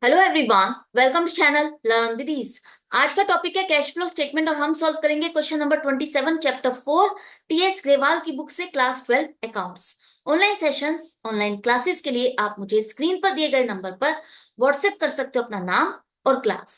Hello everyone, welcome to channel learn with ease. आज का topic है कैश फ्लो स्टेटमेंट और हम सॉल्व करेंगे question number 27 chapter 4 TS Grewal की बुक से class 12 accounts. Online sessions online classes के लिए आप मुझे स्क्रीन पर दिए गए नंबर पर व्हाट्सएप कर सकते हो अपना नाम और क्लास।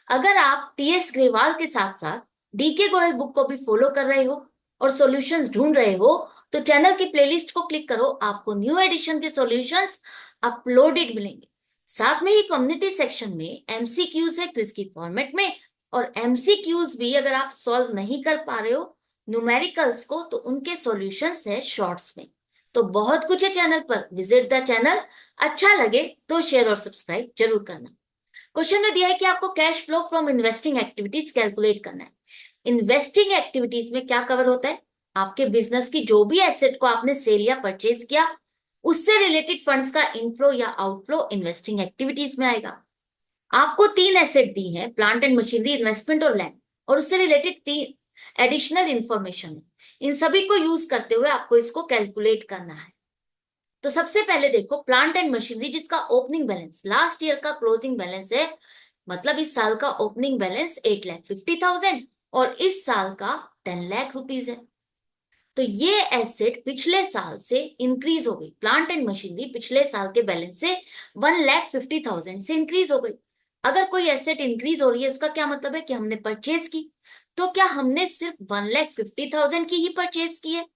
अगर आप टीएस ग्रेवाल के साथ साथ डीके गोयल बुक को भी फॉलो कर रहे हो और सॉल्यूशंस ढूंढ रहे हो तो चैनल की प्लेलिस्ट को क्लिक करो, आपको न्यू एडिशन के सॉल्यूशंस अपलोडेड मिलेंगे। साथ में ही कम्युनिटी सेक्शन में एमसीक्यूज है क्विज की फॉर्मेट में, और एमसीक्यूज भी अगर आप सॉल्व नहीं कर पा रहे हो न्यूमेरिकल्स को तो उनके सॉल्यूशंस है शॉर्ट्स में। तो बहुत कुछ है चैनल पर, विजिट द चैनल। अच्छा लगे तो शेयर और सब्सक्राइब जरूर करना। क्वेश्चन में दिया है कि आपको cash flow from investing activities calculate करना है। इन्वेस्टिंग एक्टिविटीज में क्या कवर होता है? आपके बिजनेस की जो भी एसेट को आपने सेल या परचेज किया उससे रिलेटेड फंड्स का इनफ्लो या आउटफ्लो इन्वेस्टिंग एक्टिविटीज में आएगा। आपको तीन एसेट दी है, प्लांट एंड मशीनरी, इन्वेस्टमेंट और लैंड, और उससे रिलेटेड तीन एडिशनल इंफॉर्मेशन है। इन सभी को यूज करते हुए आपको इसको कैलकुलेट करना है। तो सबसे पहले देखो प्लांट एंड मशीनरी जिसका ओपनिंग बैलेंस लास्ट ईयर का क्लोजिंग बैलेंस है, मतलब इस साल का ओपनिंग बैलेंस 8,50,000 और इस साल का 10 लाख रुपीज है। तो ये एसेट पिछले साल से इंक्रीज हो गई। प्लांट एंड मशीनरी पिछले साल के बैलेंस से 1,50,000 से इंक्रीज हो गई। अगर कोई एसेट इंक्रीज हो रही है उसका क्या मतलब है कि हमने परचेज की। तो क्या हमने सिर्फ 1,50,000 की ही परचेज की है?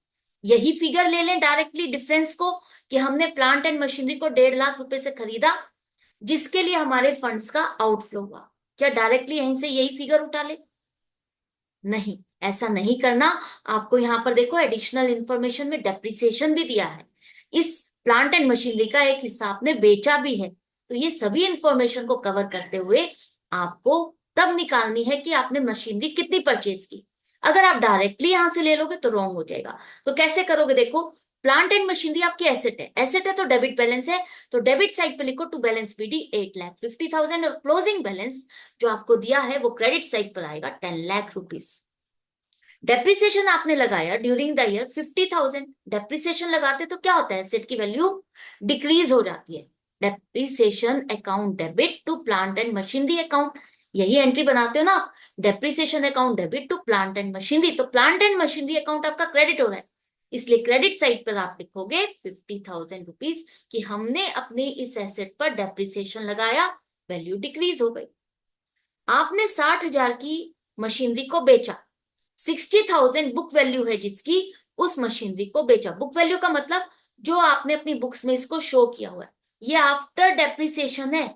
यही फिगर ले लें डायरेक्टली डिफरेंस को, कि हमने प्लांट एंड मशीनरी को 1.5 लाख रुपए से खरीदा जिसके लिए हमारे फंड्स का आउटफ्लो हुआ। क्या डायरेक्टली यहीं से यही फिगर उठा ले? नहीं, ऐसा नहीं करना। आपको यहां पर देखो एडिशनल इंफॉर्मेशन में डेप्रिसिएशन भी दिया है। इस प्लांट एंड मशीनरी का एक हिस्सा आपने बेचा भी है। तो ये सभी इंफॉर्मेशन को कवर करते हुए आपको तब निकालनी है कि आपने मशीनरी कितनी परचेज की। अगर आप डायरेक्टली यहां से ले लोगे तो रॉन्ग हो जाएगा। तो कैसे करोगे? देखो, प्लांट एंड मशीनरी आपकी एसेट है, एसेट है तो डेबिट बैलेंस है। तो डेबिट साइड पे लिखो टू बैलेंस बीडी 8,50,000, और क्लोजिंग बैलेंस जो आपको दिया है वो क्रेडिट साइड पर आएगा 10 लाख रुपीज। डेप्रिसिएशन आपने लगाया ड्यूरिंग द ईयर 50,000। डेप्रिसिएशन लगाते तो क्या होता है? एसेट की वैल्यू डिक्रीज हो जाती है। Depreciation account debit to plant and machinery account, यही एंट्री बनाते हो ना आप। Depreciation account debit to plant and machinery, तो प्लांट एंड मशीनरी अकाउंट आपका क्रेडिट हो रहा है, इसलिए क्रेडिट साइड पर आप लिखोगे 50,000 रुपीज कि हमने अपने इस एसेट पर डेप्रिसिएशन लगाया, वैल्यू डिक्रीज हो गई। आपने 60,000 की मशीनरी को बेचा, 60,000 बुक वैल्यू है जिसकी, उस मशीनरी को बेचा। बुक वैल्यू का मतलब जो आपने अपनी बुक्स में इसको शो किया हुआ है, ये आफ्टर डेप्रिसिएशन है।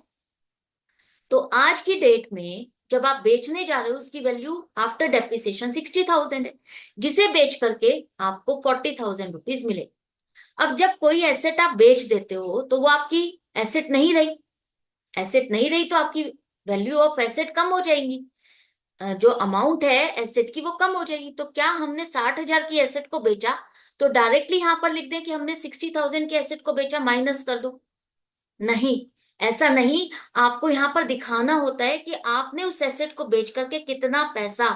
तो आज की डेट में जब आप बेचने जा रहे हो उसकी वैल्यू आफ्टर डेप्रिसिएशन 60,000 है, जिसे बेच करके आपको 40,000 रुपीज मिले। अब जब कोई एसेट आप बेच देते हो तो वो आपकी एसेट नहीं रही। एसेट नहीं रही तो आपकी वैल्यू ऑफ एसेट कम हो जाएगी, जो अमाउंट है एसेट की वो कम हो जाएगी। तो क्या हमने 60,000 की एसेट को बेचा तो डायरेक्टली यहां पर लिख दें कि हमने 60,000 की एसेट को बेचा, माइनस कर दो? नहीं, ऐसा नहीं। आपको यहां पर दिखाना होता है कि आपने उस एसेट को बेच करके कितना पैसा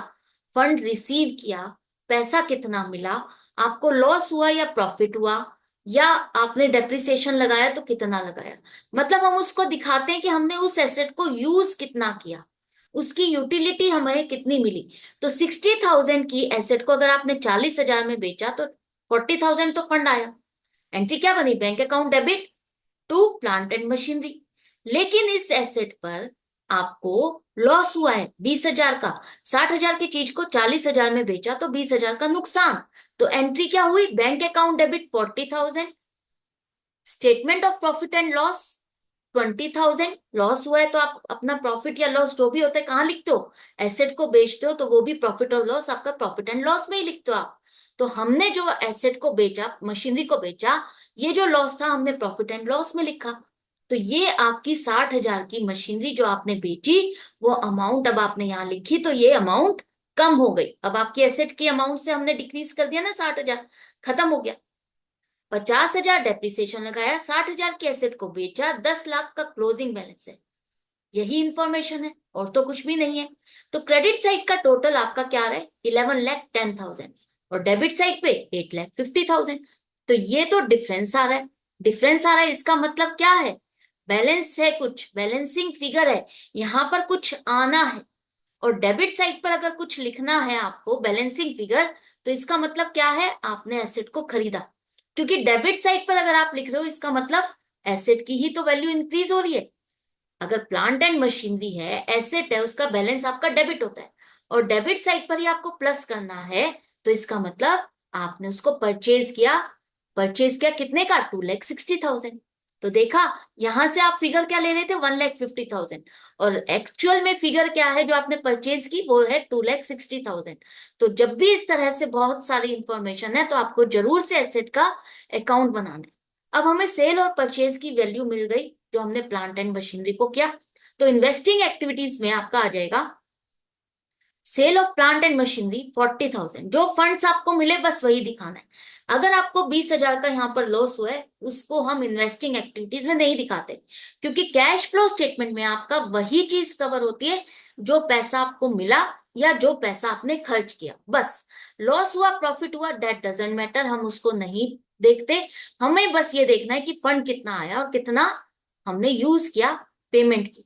फंड रिसीव किया, पैसा कितना मिला, आपको लॉस हुआ या प्रॉफिट हुआ, या आपने डेप्रिसिएशन लगाया तो कितना लगाया। मतलब हम उसको दिखाते हैं कि हमने उस एसेट को यूज कितना किया, उसकी यूटिलिटी हमें कितनी मिली। तो 60,000 की एसेट को अगर आपने 40,000 में बेचा तो 40,000 तो फंड आया। एंट्री क्या बनी? Bank account debit to plant and machinery. लेकिन इस एसेट पर आपको लॉस हुआ है 20,000 का। 60,000 की चीज को 40,000 में बेचा तो 20,000 का नुकसान। तो एंट्री क्या हुई? Bank account debit 40,000, statement of profit and loss 20,000। Loss हुआ है तो आप अपना प्रॉफिट या लॉस जो भी होता है कहाँ लिखते हो? एसेट को बेचते हो तो वो भी प्रॉफिट और लॉस आपका प्रॉफिट एंड लॉस में ही लिखते हो आप। तो हमने जो एसेट को बेचा, मशीनरी को बेचा, ये जो लॉस था हमने प्रॉफिट एंड लॉस में लिखा। तो ये आपकी 60,000 की मशीनरी जो आपने बेची वो अमाउंट अब आपने यहाँ लिखी, तो ये अमाउंट कम हो गई। अब आपकी एसेट की अमाउंट से हमने डिक्रीज कर दिया ना 60,000, खत्म हो गया। 50,000 डेप्रिसिएशन लगाया, 60,000 के एसेट को बेचा, 10 लाख का क्लोजिंग बैलेंस है। यही इंफॉर्मेशन है और तो कुछ भी नहीं है। तो क्रेडिट साइड का टोटल आपका क्या आ रहा है? 11,10,000, और डेबिट साइड पे 8,50,000। तो ये तो डिफरेंस आ रहा है। डिफरेंस आ रहा है इसका मतलब क्या है? बैलेंस है, कुछ बैलेंसिंग फिगर है, यहाँ पर कुछ आना है। और डेबिट साइड पर अगर कुछ लिखना है आपको बैलेंसिंग फिगर, तो इसका मतलब क्या है, आपने एसेट को खरीदा। क्योंकि डेबिट साइड पर अगर आप लिख रहे हो, इसका मतलब एसेट की ही तो वैल्यू इंक्रीज हो रही है। अगर प्लांट एंड मशीनरी है, एसेट है, उसका बैलेंस आपका डेबिट होता है, और डेबिट साइड पर ही आपको प्लस करना है, तो इसका मतलब आपने उसको परचेज किया। परचेज किया कितने का, 2,60,000। तो देखा, यहां से आप फिगर क्या ले रहे थे, 1,50,000, और एक्चुअल में फिगर क्या है जो आपने परचेज की, वो है 2,60,000। तो जब भी इस तरह से बहुत सारी इंफॉर्मेशन है, तो आपको जरूर से एसेट का अकाउंट बनाना है। अब हमें सेल और परचेज की वैल्यू मिल गई जो हमने प्लांट एंड मशीनरी को किया। तो इन्वेस्टिंग एक्टिविटीज में आपका आ जाएगा sale of plant and machinery 40,000। जो फंड्स आपको मिले बस वही दिखाना है। अगर आपको 20,000 का यहाँ पर लॉस हुआ है, उसको हम इन्वेस्टिंग एक्टिविटीज में नहीं दिखाते, क्योंकि कैश फ्लो स्टेटमेंट में आपका वही चीज कवर होती है जो पैसा आपको मिला या जो पैसा आपने खर्च किया। बस लॉस हुआ प्रॉफिट हुआ दैट डजेंट मैटर, हम उसको नहीं देखते। हमें बस ये देखना है कि फंड कितना आया और कितना हमने यूज किया पेमेंट की।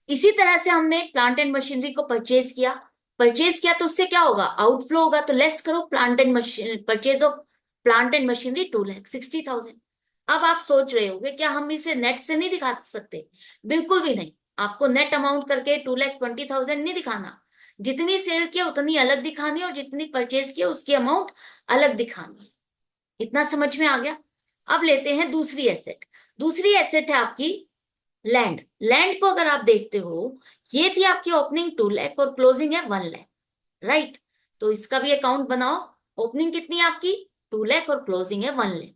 इसी तरह से हमने प्लांट एंड मशीनरी को परचेज किया तो उससे क्या होगा, आउटफ्लो होगा। तो लेस करो plant and machine, purchase of plant and machinery 2,60,000। अब आप सोच रहे होगे क्या हम इसे नेट से नहीं दिखा सकते? बिल्कुल भी नहीं। आपको नेट अमाउंट करके 2,20,000 नहीं दिखाना। जितनी सेल किया उतनी अलग दिखानी है, और जितनी परचेज किया उसकी अमाउंट अलग दिखानी है। इतना समझ में आ गया? अब लेते हैं दूसरी एसेट। दूसरी एसेट है आपकी लैंड। लैंड को अगर आप देखते हो, ये थी आपकी ओपनिंग 2 लाख और क्लोजिंग है 1 लाख, राइट? तो इसका भी अकाउंट बनाओ। ओपनिंग कितनी है आपकी, 2 लाख, और क्लोजिंग है 1 लाख।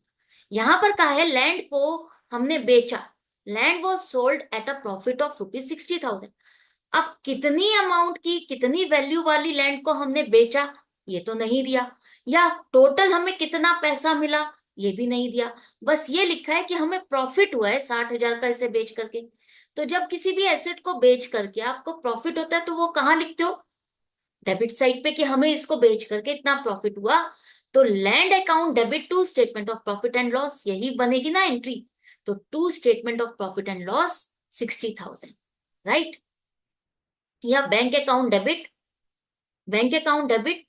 यहां पर कहा है लैंड को हमने बेचा। Land was sold at a profit of ₹60,000। अब कितनी अमाउंट की, कितनी वैल्यू वाली लैंड को हमने बेचा, ये तो नहीं दिया। या टोटल हमें कितना पैसा मिला, ये भी नहीं दिया। बस ये लिखा है कि हमें प्रॉफिट हुआ है 60,000 का इसे बेच करके। तो जब किसी भी एसेट को बेच करके आपको प्रॉफिट होता है, तो वो कहाँ लिखते हो, डेबिट साइड पे, कि हमें इसको बेच करके इतना प्रॉफिट हुआ। तो land account debit to statement of profit and loss, यही बनेगी ना एंट्री। तो to statement of profit and loss 60,000, right? या bank account debit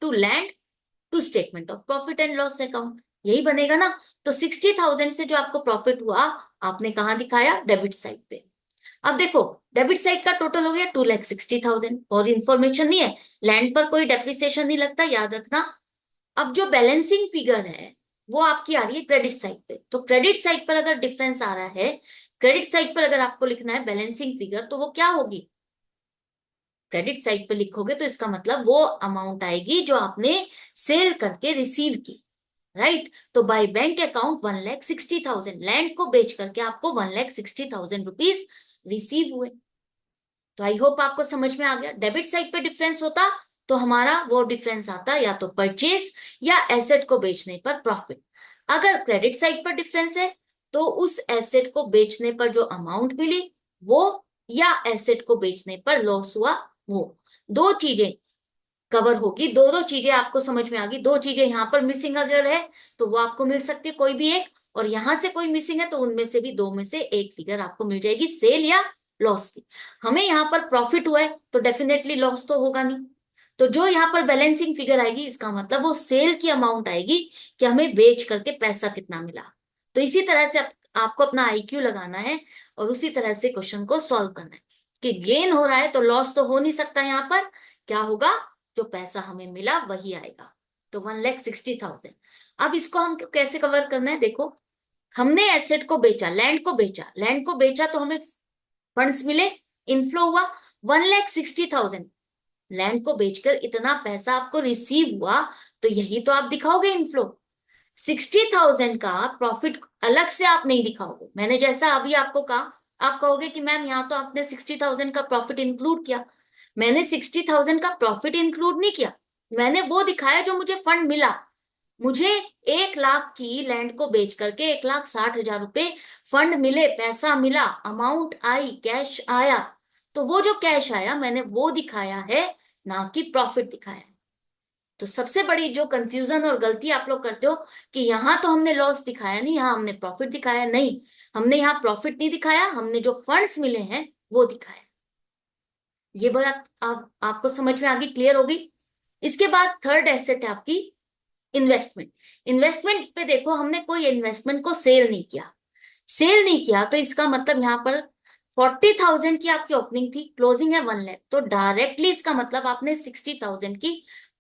to land to statement of profit and loss account, यही बनेगा ना। तो 60,000 से जो आपको प्रॉफिट हुआ, आपने कहाँ दिखाया, डेबिट साइड पे। अब देखो, डेबिट साइड का टोटल हो गया 2,60,000, और इन्फॉर्मेशन नहीं है। लैंड पर कोई डेप्रिसिएशन नहीं लगता, याद रखना। अब जो बैलेंसिंग फिगर है वो आपकी आ रही है क्रेडिट साइड पे। तो क्रेडिट साइड पर अगर डिफरेंस आ रहा है, क्रेडिट साइड पर अगर आपको लिखना है बैलेंसिंग फिगर, तो वो क्या होगी, क्रेडिट साइड पे लिखोगे तो इसका मतलब वो अमाउंट आएगी जो आपने सेल करके रिसीव की, राइट? तो बाय बैंक अकाउंट 1,60,000, लैंड को बेच करके आपको 1,60,000 रुपीज रिसीव हुए। तो आई होप आपको समझ में आ गया। डेबिट साइड पे डिफरेंस होता तो हमारा वो डिफरेंस आता या तो परचेज या एसेट को बेचने पर प्रॉफिट। अगर क्रेडिट साइड पर डिफरेंस है, तो उस एसेट को बेचने पर जो अमाउंट मिली वो, या एसेट को बेचने पर लॉस हुआ वो, दो चीजें कवर होगी। दो दो चीजें आपको समझ में आ गई। दो चीजें यहाँ पर मिसिंग अगर है तो वो आपको मिल सकती है कोई भी एक, और यहां से कोई मिसिंग है तो उनमें से भी दो में से एक फिगर आपको मिल जाएगी, सेल या लॉस की। हमें यहाँ पर प्रॉफिट हुआ है तो डेफिनेटली लॉस तो होगा नहीं। तो जो यहाँ पर बैलेंसिंग फिगर आएगी, इसका मतलब वो सेल की अमाउंट आएगी कि हमें बेच करके पैसा कितना मिला। तो इसी तरह से आपको अपना आईक्यू लगाना है और उसी तरह से क्वेश्चन को सॉल्व करना है कि गेन हो रहा है तो लॉस तो हो नहीं सकता। यहाँ पर क्या होगा, जो पैसा हमें मिला वही आएगा। तो 1,60,000। अब इसको हम कैसे कवर करना है, देखो, हमने एसेट को बेचा, लैंड को बेचा, लैंड को बेचा तो हमें फंड्स मिले, इनफ्लो हुआ 1,60,000। लैंड को बेचकर इतना पैसा आपको रिसीव हुआ, तो यही तो आप दिखाओगे इनफ्लो। 60,000 का प्रॉफिट अलग से आप नहीं दिखाओगे। मैंने जैसा अभी आपको कहा, आप कहोगे कि मैम यहाँ तो आपने 60,000 का प्रॉफिट इंक्लूड किया। मैंने 60,000 का प्रॉफिट इंक्लूड नहीं किया, मैंने वो दिखाया जो मुझे फंड मिला। मुझे 1 लाख की लैंड को बेच करके 1,60,000 रुपए फंड मिले, पैसा मिला, अमाउंट आई, कैश आया। तो वो जो कैश आया मैंने वो दिखाया है, ना कि प्रॉफिट दिखाया है। तो सबसे बड़ी जो कंफ्यूजन और गलती आप लोग करते हो कि यहाँ तो हमने लॉस दिखाया नहीं, यहाँ हमने प्रॉफिट दिखाया नहीं, हमने यहाँ प्रॉफिट नहीं दिखाया, हमने जो फंड्स मिले हैं वो दिखाया। ये बात आपको समझ में आ गई, क्लियर होगी। इसके बाद थर्ड एसेट है आपकी इन्वेस्टमेंट। इन्वेस्टमेंट पे देखो, हमने कोई इन्वेस्टमेंट को सेल नहीं किया। सेल नहीं किया तो इसका मतलब यहाँ पर 40,000 की आपकी ओपनिंग थी, क्लोजिंग है 1 लाख, तो डायरेक्टली इसका मतलब आपने 60,000 की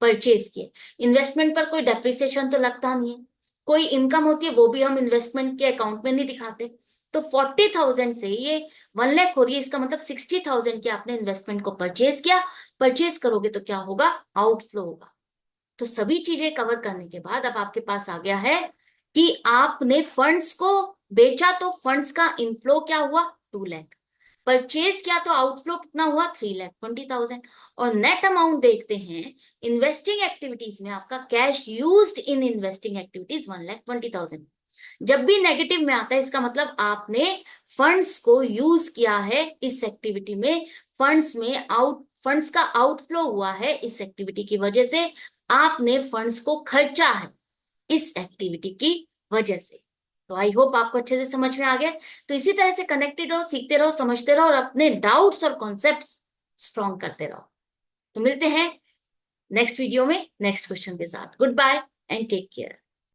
परचेज की। इन्वेस्टमेंट पर कोई डेप्रिसिएशन तो लगता नहीं है, कोई इनकम होती है वो भी हम इन्वेस्टमेंट के अकाउंट में नहीं दिखाते। तो 40,000 से ये 1 लाख हो रही है, इसका मतलब 60,000 की आपने इन्वेस्टमेंट को परचेज किया। परचेज करोगे तो क्या होगा, आउटफ्लो होगा। तो सभी चीजें कवर करने के बाद अब आपके पास आ गया है कि आपने फंड्स को बेचा तो फंड्स का इनफ्लो क्या हुआ, 2 लाख। परचेज किया तो आउटफ्लो कितना हुआ, 3,20,000। और नेट अमाउंट देखते हैं इन्वेस्टिंग एक्टिविटीज में, आपका cash used in investing activities 1,20,000। जब भी नेगेटिव में आता है इसका मतलब आपने फंड्स को यूज किया है इस एक्टिविटी में, फंड्स का आउटफ्लो हुआ है इस एक्टिविटी की वजह से, आपने फंड्स को खर्चा है इस एक्टिविटी की वजह से। तो आई होप आपको अच्छे से समझ में आ गया। तो इसी तरह से कनेक्टेड रहो, सीखते रहो, समझते रहो और अपने डाउट्स और कॉन्सेप्ट्स स्ट्रॉन्ग करते रहो। तो मिलते हैं नेक्स्ट वीडियो में नेक्स्ट क्वेश्चन के साथ। Goodbye and take care.